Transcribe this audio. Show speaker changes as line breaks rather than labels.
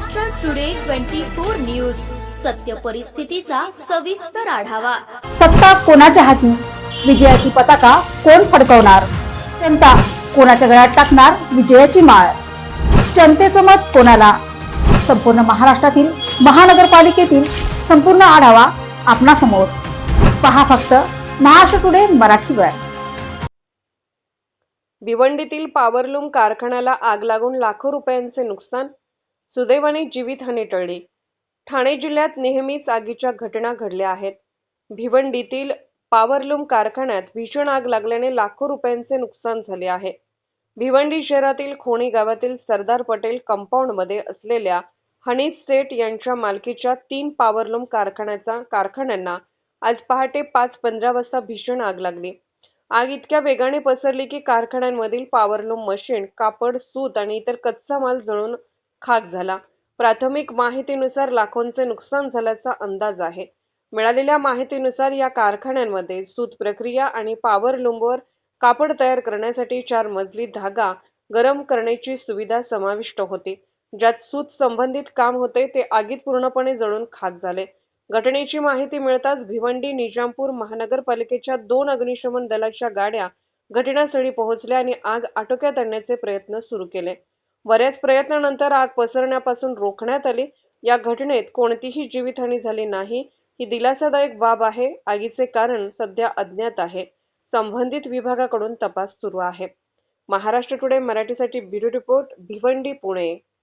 Maharashtra today 24 news, सत्य परिस्थितीचा सविस्तर आढावा।
सत्ता कोणाच्या हाती, विजयाची पताका कोण फडकवणार, जनता कोणाच्या गळ्यात टाकणार विजयाची माळ, जनतेचं मत कोणाला। संपूर्ण महाराष्ट्रातील महानगरपालिकेतील संपूर्ण आढावा आपणासमोर पहा फक्त महाराष्ट्र टुडे मराठीवर।
भिवंडीतील पॉवरलूम कारखान्याला आग लागून लाखो रुपयांचे नुकसान, सुदैवाने जीवितहानी टळली। ठाणे जिल्ह्यात नेहमीच आगीच्या घटना घडल्या आहेत। भिवंडीतील पॉवरलूम कारखान्यात भीषण आग लागल्याने लाखो रुपयांचे नुकसान झाले आहे। भिवंडी शहरातील खोणी गावातील सरदार पटेल कंपाऊंडमध्ये असलेल्या हनी स्टेट यांच्या मालकीच्या 3 पॉवरलूम कारखान्यांना आज पहाटे 5:15 वाजता भीषण आग लागली। आग इतक्या वेगाने पसरली की कारखान्यांमधील पॉवरलूम मशीन, कापड, सूत आणि इतर कच्चा माल जळून खाक झाला। प्राथमिक माहितीनुसार लाखोंचे नुकसान झाल्याचा अंदाज आहे। मिळालेल्या माहितीनुसार या कारखान्यांमध्ये सूत प्रक्रिया आणि पॉवरलूमवर कापड तयार करण्यासाठी 4 मजली धागा गरम करण्याची सुविधा समाविष्ट होती। ज्यात सूत संबंधित काम होते ते आगीत पूर्णपणे जळून खाक झाले। घटनेची माहिती मिळताच भिवंडी निजामपूर महानगरपालिकेच्या 2 अग्निशमन दलाच्या गाड्या घटनास्थळी पोहोचल्या आणि आग आटोक्यात आणण्याचे प्रयत्न सुरू केले। बऱ्याच प्रयत्नानंतर आग पसरण्यापासून रोखण्यात आली। या घटनेत कोणतीही जीवितहानी झाली नाही, ही दिलासादायक बाब आहे। आगीचे कारण सध्या अज्ञात आहे। संबंधित विभागाकडून तपास सुरू आहे। महाराष्ट्र टुडे मराठीसाठी ब्युरो रिपोर्ट, भिवंडी, पुणे।